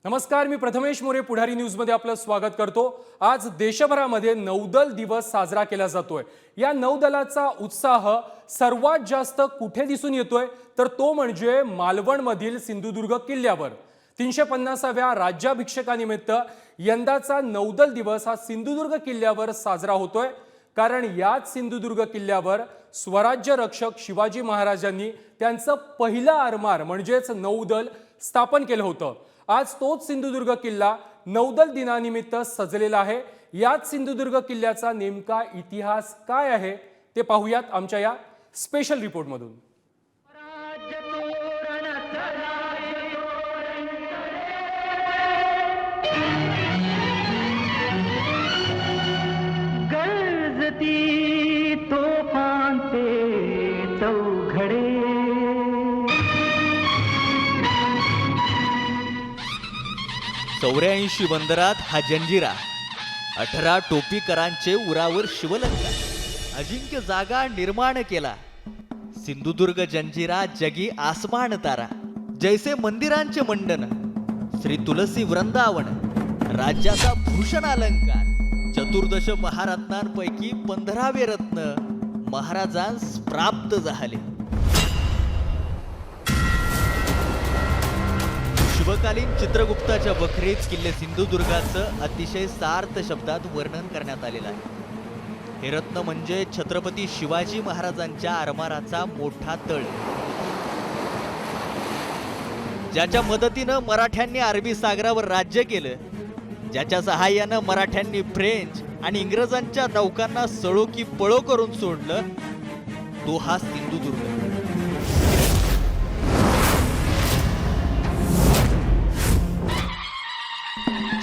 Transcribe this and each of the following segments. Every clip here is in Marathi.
नमस्कार, मी प्रथमेश मोरे पुढारी न्यूजमध्ये आपलं स्वागत करतो। आज देशभरामध्ये नौदल दिवस साजरा केला जातोय। या नौदलाचा उत्साह सर्वात जास्त कुठे दिसून येतोय तर तो म्हणजे मालवणमधील सिंधुदुर्ग किल्ल्यावर। 350व्या राज्याभिषेकानिमित्त यंदाचा नौदल दिवस हा सिंधुदुर्ग किल्ल्यावर साजरा होतोय, कारण याच सिंधुदुर्ग किल्ल्यावर स्वराज्य रक्षक शिवाजी महाराजांनी त्यांचं पहिलं आरमार म्हणजेच नौदल स्थापन केलं होतं। आज तोच सिंधुदुर्ग किल्ला नौदल दिनानिमित्त सजलेला आहे। याच सिंधुदुर्ग किल्ल्याचा नेमका इतिहास काय आहे ते पाहूयात आमच्या या स्पेशल रिपोर्टमधून। गरजती तोफांचे चौघडे 84 बंदरात हा जंजिरा, 18 टोपीकरांचे उरावर शिवलंका, अजिंक्य जागा निर्माण केला। सिंधुदुर्ग जंजिरा जगी आसमान तारा, जैसे मंदिरांचे मंडन, श्री तुलसी वृंदावन, राज्याचा भूषण अलंकार, चतुर्दश महारत्नांपैकी 15वे रत्न महाराजांस प्राप्त झाले। शिवकालीन चित्रगुप्ताच्या बखरीत किल्ले सिंधुदुर्गाचं अतिशय सार्थ शब्दात वर्णन करण्यात आलेलं आहे। हे रत्न म्हणजे छत्रपती शिवाजी महाराजांच्या आरमाराचा मोठा तळ, ज्याच्या मदतीनं मराठ्यांनी अरबी सागरावर राज्य केलं, ज्याच्या सहाय्यानं मराठ्यांनी फ्रेंच आणि इंग्रजांच्या नौकांना सळो की पळो करून सोडलं, तो हा सिंधुदुर्ग।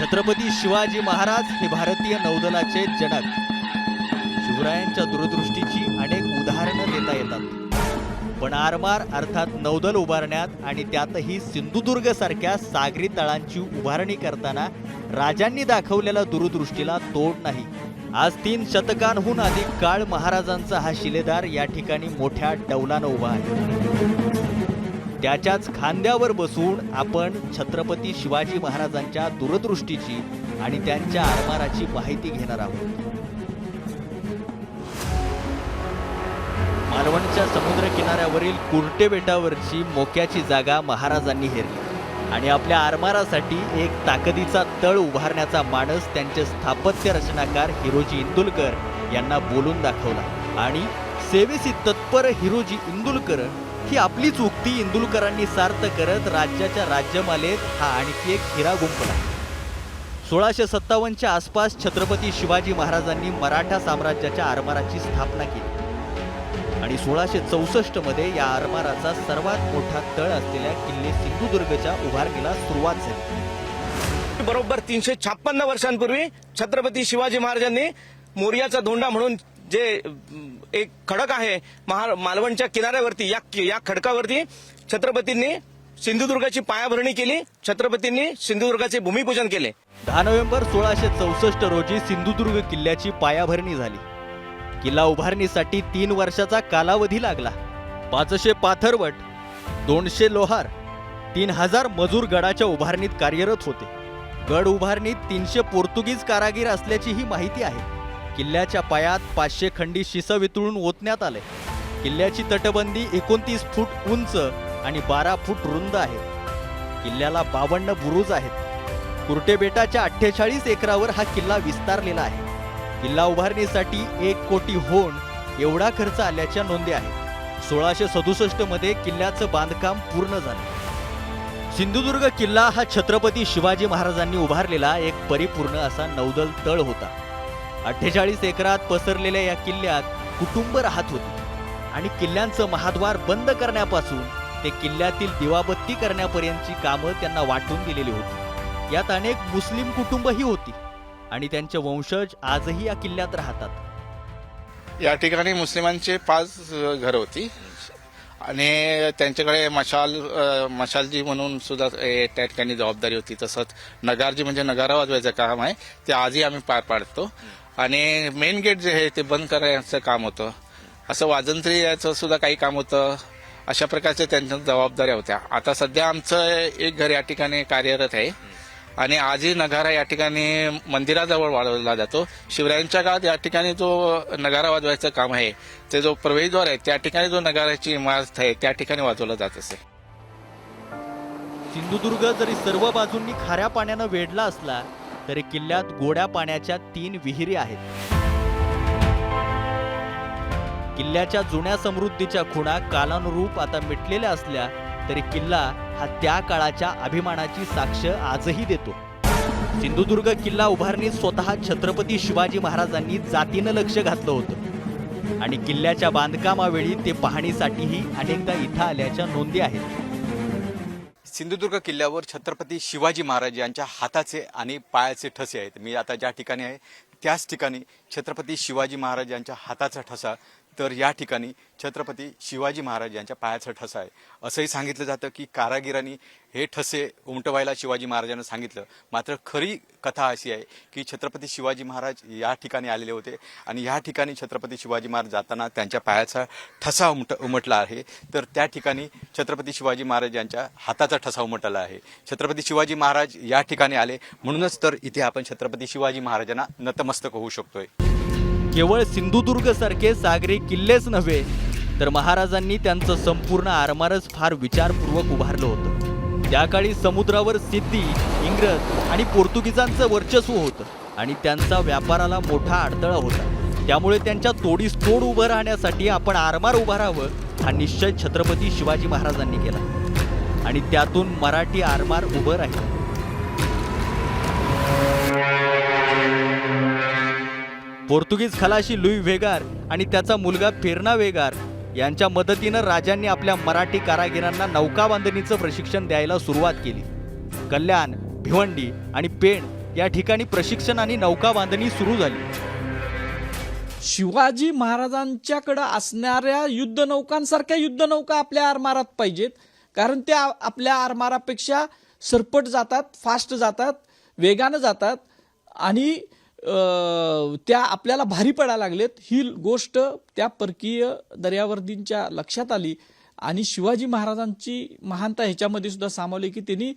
छत्रपती शिवाजी महाराज हे भारतीय नौदलाचे जनक। शिवरायांच्या दूरदृष्टीची अनेक उदाहरणं देता येतात, पण आरमार अर्थात नौदल उभारण्यात आणि त्यातही सिंधुदुर्ग सारख्या सागरी तळांची उभारणी करताना राजांनी दाखवलेल्या दूरदृष्टीला तोड नाही। आज 3 शतकांहून अधिक काळ महाराजांचा हा शिलेदार या ठिकाणी मोठ्या डौलानं उभा आहे। त्याच्याच खांद्यावर बसून आपण छत्रपती शिवाजी महाराजांच्या दूरदृष्टीची आणि त्यांच्या आरमाराची माहिती घेणार आहोत। मालवणच्या समुद्र किनाऱ्यावरील कुर्टे बेटावरची मोक्याची जागा महाराजांनी हेरली आणि आपल्या आरमारासाठी एक ताकदीचा तळ उभारण्याचा मानस त्यांचे स्थापत्य रचनाकार हिरोजी इंदुलकर यांना बोलून दाखवला। आणि सेवेसी तत्पर हिरोजी इंदुलकर ही आपलीच उक्ती इंदुलकरांनी सार्थ करत राज्याच्या राज्यमालेत हा आणखी एक हिरा गुंफला। 1657च्या आसपास छत्रपती शिवाजी महाराजांनी मराठा साम्राज्याच्या आरमाराची स्थापना केली आणि 1664 मध्ये या आरमाराचा सर्वात मोठा तळ असलेल्या किल्ले सिंधुदुर्गच्या उभारणीला सुरुवात झाली। बरोबर 356 वर्षांपूर्वी छत्रपती शिवाजी महाराजांनी मोर्याचा धोंडा म्हणून जे एक खडक आहे मालवणच्या किनाऱ्यावरती, या खडकावरती छत्रपतींनी सिंधुदुर्गाची पायाभरणी केली। छत्रपतींनी सिंधुदुर्गाचे भूमिपूजन केले। 10 नोव्हेंबर 1664 रोजी सिंधुदुर्ग किल्ल्याची पायाभरणी झाली। किल्ला उभारणीसाठी 3 वर्षाचा कालावधी लागला। 500 पाथरवट, 200 लोहार, 3000 मजूर गडाच्या उभारणीत कार्यरत होते। गड उभारणीत 300 पोर्तुगीज कारागीर असल्याची ही माहिती आहे। किल्ल्याच्या पायात 500 खंडी शिस वितळून ओतण्यात आले। किल्ल्याची तटबंदी 29 फूट उंच आणि 12 फूट रुंद आहे। किल्ल्याला 52 बुरुज आहेत। कुर्टे बेटाच्या 48 एकरावर हा किल्ला विस्तारलेला आहे। किल्ला उभारणीसाठी 1 कोटी होन एवढा खर्च आल्याच्या नोंदी आहेत। 1667 मध्ये किल्ल्याचं बांधकाम पूर्ण झालं। सिंधुदुर्ग किल्ला हा छत्रपती शिवाजी महाराजांनी उभारलेला एक परिपूर्ण असा नौदल तळ होता। 48 एकरात पसरलेल्या या किल्ल्यात कुटुंब राहत होती आणि किल्ल्यांचं महाद्वार बंद करण्यापासून ते किल्ल्यातील दिवाबत्ती करण्यापर्यंतची कामं त्यांना वाटून दिलेली होती। यात अनेक मुस्लिम कुटुंबही होती आणि त्यांचे वंशज आजही या किल्ल्यात राहतात। या ठिकाणी मुस्लिमांचे 5 घर होती आणि त्यांच्याकडे मशालजी म्हणून सुद्धा त्या ठिकाणी जबाबदारी होती। तसंच नगारजी म्हणजे नगारा वाजवायचं काम आहे ते आजही आम्ही पार पाडतो आणि मेन गेट जे आहे ते बंद करायचं काम होतं। असं वाजंत्री याचं सुद्धा काही काम होतं। अशा प्रकारच्या त्यांच्या जबाबदाऱ्या होत्या। आता सध्या आमचं एक घर या ठिकाणी कार्यरत आहे आणि आजही नगारा या ठिकाणी मंदिराजवळ वाजवला जातो. शिवरायांच्या काळात या ठिकाणी जो नगारा वाजवायचं काम आहे ते जो प्रवेशद्वार आहे त्या ठिकाणी जो नगाराची इमारत आहे त्या ठिकाणी वाजवला जात असे. सिंधुदुर्ग जरी सर्व बाजूंनी खाऱ्या पाण्यानं वेढला असला तरी किल्ल्यात गोड्या पाण्याच्या 3 विहिरी आहेत. किल्ल्याच्या जुन्या समृद्धीच्या खुणा कालानुरूप आता मिटलेल्या असल्या तरी किल्ला हा त्या काळाच्या अभिमानाची साक्ष आजही देतो. सिंधुदुर्ग किल्ला उभारणीत स्वतः छत्रपती शिवाजी महाराजांनी जातीनं लक्ष घातलं होतं आणि किल्ल्याच्या बांधकामावेळी ते पाहणीसाठीही अनेकदा इथं आल्याच्या नोंदी आहेत. सिंधुदुर्ग किल्ल्यावर छत्रपती शिवाजी महाराज यांच्या हाताचे आणि पायाचे ठसे आहेत. मी आता ज्या ठिकाणी आहे त्याच ठिकाणी छत्रपती शिवाजी महाराज यांच्या हाताचा ठसा तर या ठिकाणी छत्रपती शिवाजी महाराज यांच्या पायाचा ठसा आहे. असंही सांगितलं जातं की कारागिरांनी हे ठसे उमटवायला शिवाजी महाराजांना सांगितलं. मात्र खरी कथा अशी आहे की छत्रपती शिवाजी महाराज या ठिकाणी आलेले होते आणि या ठिकाणी छत्रपती शिवाजी महाराज जाताना त्यांच्या पायाचा ठसा उमटला आहे. तर त्या ठिकाणी छत्रपती शिवाजी महाराज यांच्या हाताचा ठसा उमटला आहे. छत्रपती शिवाजी महाराज या ठिकाणी आले म्हणूनच तर इथे आपण छत्रपती शिवाजी महाराजांना नतमस्तक होऊ शकतोय. केवळ सिंधुदुर्ग सारखे सागरी किल्लेच नव्हे तर महाराजांनी त्यांचं संपूर्ण आरमारच फार विचारपूर्वक उभारलं होतं. त्या काळी समुद्रावर सिद्धी, इंग्रज आणि पोर्तुगीजांचं वर्चस्व होतं आणि त्यांचा व्यापाराला मोठा अडथळा होता. त्यामुळे त्यांच्या तोडीस तोड उभं राहण्यासाठी आपण आरमार उभं राहावं हा निश्चय छत्रपती शिवाजी महाराजांनी केला आणि त्यातून मराठी आरमार उभं राहिलं. पोर्तुगीज खलाशी लुई वेगार आणि त्याचा मुलगा फेर्ना वेगार यांच्या मदतीनं राजांनी आपल्या मराठी कारागिरांना नौका बांधणीचं प्रशिक्षण द्यायला सुरुवात केली. कल्याण, भिवंडी आणि पेण या ठिकाणी प्रशिक्षण आणि नौका बांधणी सुरू झाली. शिवाजी महाराजांच्याकडे असणाऱ्या युद्धनौकांसारख्या युद्धनौका आपल्या आरमारात पाहिजेत, कारण त्या आपल्या आरमारापेक्षा सरपट जातात, फास्ट जातात, वेगानं जातात आणि त्या आपल्याला भारी पडायला लागलेत. ही गोष्ट त्या परकीय दर्यावर्दींच्या लक्षात आली आणि शिवाजी महाराजांची महानता ह्याच्यामध्ये सुद्धा सामावली की त्यांनी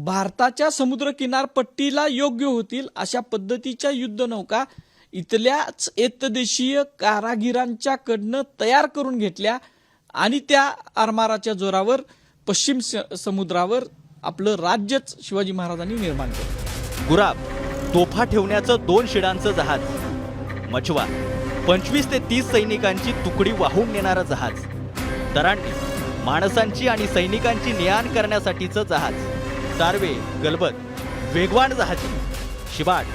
भारताच्या समुद्र किनारपट्टीला योग्य होतील अशा पद्धतीच्या युद्धनौका इथल्याच एतदेशीय कारागिरांच्याकडनं तयार करून घेतल्या आणि त्या आरमाराच्या जोरावर पश्चिम समुद्रावर आपलं राज्यच शिवाजी महाराजांनी निर्माण केलं. गुराब, तोफा ठेवण्याचं 2 शिडांचं जहाज. मछवा, 25 ते 30 सैनिकांची तुकडी वाहून नेणारं जहाज. तरांटी, माणसांची आणि सैनिकांची ने-आण करण्यासाठीचं जहाज. सार्वे, गलबत, वेगवान जहाजी. शिबाड,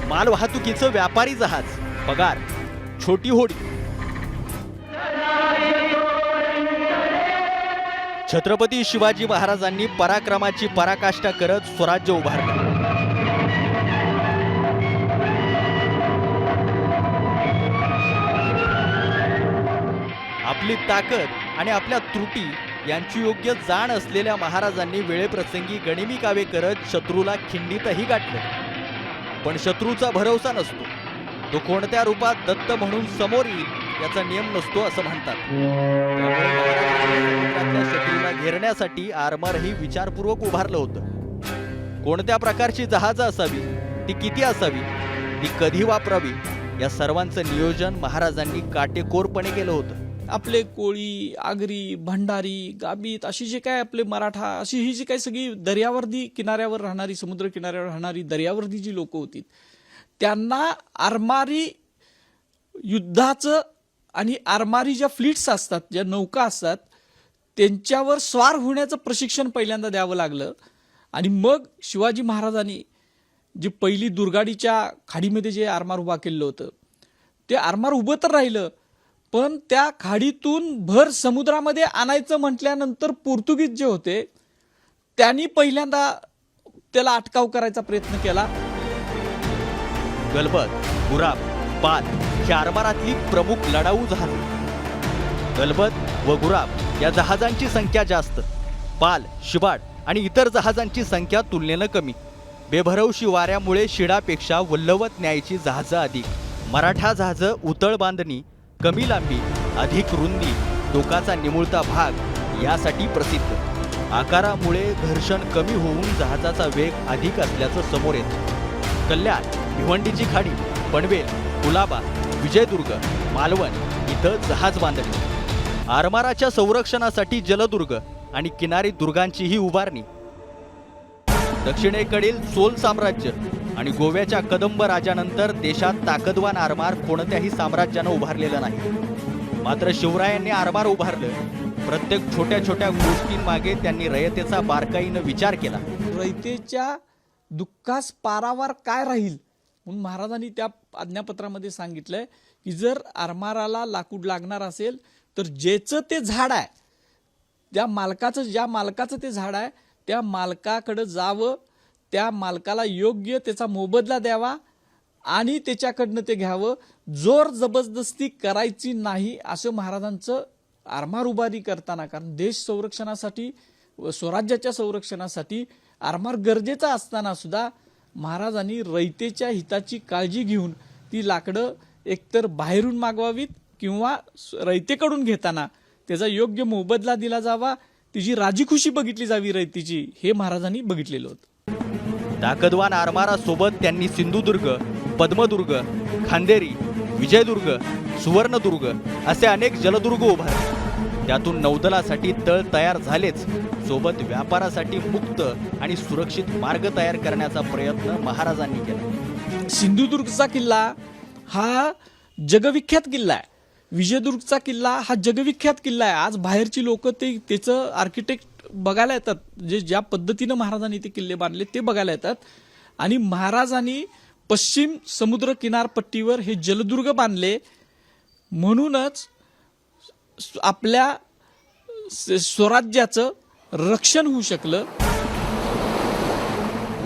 मालवाहतुकीचं व्यापारी जहाज. पगार, छोटी होडी. छत्रपती शिवाजी महाराजांनी पराक्रमाची पराकाष्ठा करत स्वराज्य उभारलं. आपली ताकद आणि आपल्या त्रुटी यांची योग्य जाण असलेल्या महाराजांनी वेळेप्रसंगी गनिमी कावे करत शत्रूला खिंडीतही गाठलं. पण शत्रूचा भरवसा नसतो, तो कोणत्या रूपात दत्त म्हणून समोर येईल याचा नियम नसतो असं म्हणतात. त्यामुळे महाराजांनी समुद्रातल्या शत्रूला घेरण्यासाठी आरमारही विचारपूर्वक उभारलं होतं. कोणत्या प्रकारची जहाजं असावी, ती किती असावी, ती कधी वापरावी या सर्वांचं नियोजन महाराजांनी काटेकोरपणे केलं होतं. आपले कोळी, आगरी, भंडारी, गाबीत अशी जे काय आपले मराठा अशी ही जी काही सगळी दर्यावर्दी किनाऱ्यावर राहणारी, समुद्र किनाऱ्यावर राहणारी दर्यावर्दी जी लोक होती त्यांना आरमारी युद्धाचं आणि आरमारी ज्या फ्लीट्स असतात, ज्या नौका असतात त्यांच्यावर स्वार होण्याचं प्रशिक्षण पहिल्यांदा द्यावं लागलं. आणि मग शिवाजी महाराजांनी जी पहिली दुर्गाडीच्या खाडीमध्ये जे आरमार उभा केलं होतं ते आरमार उभं तर राहिलं, पण त्या खाडीतून भर समुद्रामध्ये आणायचं म्हटल्यानंतर पोर्तुगीज जे होते त्यांनी पहिल्यांदा त्याला अटकाव करायचा प्रयत्न केला. गलबत, गुराब, पाल ही आरमारातली प्रमुख लढाऊ जहाज. गलबत व गुराब या जहाजांची संख्या जास्त, पाल, शिबाड आणि इतर जहाजांची संख्या तुलनेनं कमी. बेभरवशी वाऱ्यामुळे शिडापेक्षा वल्लवत न्यायची जहाजं अधिक. मराठा जहाजं उतळ बांधणी, कमी लांबी, अधिक रुंदी, टोकाचा निमुळता भाग यासाठी प्रसिद्ध. आकारामुळे घर्षण कमी होऊन जहाजाचा वेग अधिक असल्याचं समोर येतं. कल्याण, भिवंडीची खाडी, पनवेल, कुलाबा, विजयदुर्ग, मालवण इथं जहाज बांधले. आरमाराच्या संरक्षणासाठी जलदुर्ग आणि किनारी दुर्गांचीही उभारणी. दक्षिणेकडील चोल साम्राज्य आणि गोव्याच्या कदंब राजानंतर देशात ताकदवान आरमार कोणत्याही साम्राज्यानं उभारलेलं नाही. मात्र शिवरायांनी आरमार उभारलं. प्रत्येक छोट्या छोट्या गोष्टींमागे त्यांनी रयतेचा बारकाईनं विचार केला. रयतेच्या दुःखास पारावार काय राहील म्हणून महाराजांनी त्या आज्ञापत्रामध्ये सांगितलंय की जर आरमाराला लाकूड लागणार असेल तर ज्याचं ते झाड आहे, ज्या मालकाचं ते झाड आहे त्या मालकाकडे जावं, त्या मालकाला योग्य त्याचा मोबदला द्यावा आणि त्याच्याकडनं ते घ्यावं. जोर जबरदस्ती करायची नाही असं महाराजांचं आरमार उभारी करताना, कारण देश संरक्षणासाठी, स्वराज्याच्या संरक्षणासाठी आरमार गरजेचा असताना सुद्धा महाराजांनी रयतेच्या हिताची काळजी घेऊन ती लाकडं एकतर बाहेरून मागवावीत किंवा रयतेकडून घेताना त्याचा योग्य मोबदला दिला जावा, तिची राजीखुशी बघितली जावी रयतेची, हे महाराजांनी बघितलेलं होतं. ताकदवान आरमारासोबत त्यांनी सिंधुदुर्ग, पद्मदुर्ग, खांदेरी, विजयदुर्ग, सुवर्णदुर्ग असे अनेक जलदुर्ग उभारले. त्यातून नौदलासाठी तळ तयार झालेच, सोबत व्यापारासाठी मुक्त आणि सुरक्षित मार्ग तयार करण्याचा प्रयत्न महाराजांनी केला. सिंधुदुर्गचा किल्ला हा जगविख्यात किल्ला आहे. विजयदुर्गचा किल्ला हा जगविख्यात किल्ला आहे. आज बाहेरची लोक त्याचं आर्किटेक्ट बघायला येतात, ज्या पद्धतीनं महाराजांनी ते किल्ले बांधले ते बघायला येतात. आणि महाराजांनी पश्चिम समुद्र किनारपट्टीवर हे जलदुर्ग बांधले, म्हणूनच आपल्या स्वराज्याचं रक्षण होऊ शकलं.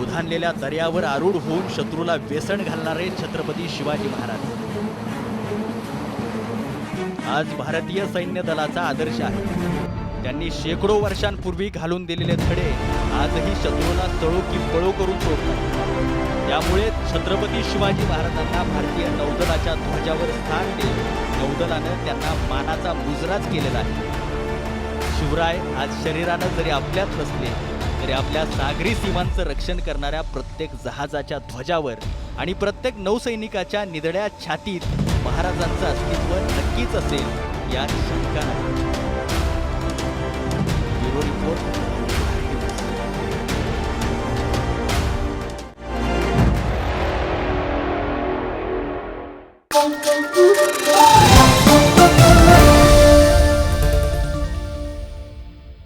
उधाणलेल्या दर्यावर आरूढ होऊन शत्रूला वेसण घालणारे छत्रपती शिवाजी महाराज आज भारतीय सैन्य दलाचा आदर्श आहे. त्यांनी शेकडो वर्षांपूर्वी घालून दिलेले धडे आजही शत्रूला तळो की पळो करून सोडतात. त्यामुळे छत्रपती शिवाजी महाराजांना भारतीय नौदलाच्या ध्वजावर स्थान देऊन नौदलानं त्यांना मानाचा मुजराच केलेला आहे. शिवराय आज शरीरानं जरी आपल्यात नसले तरी आपल्या सागरी सीमांचं रक्षण करणाऱ्या प्रत्येक जहाजाच्या ध्वजावर आणि प्रत्येक नौसैनिकाच्या निधड्या छातीत महाराजांचं अस्तित्व नक्कीच असेल यात शंका नाही.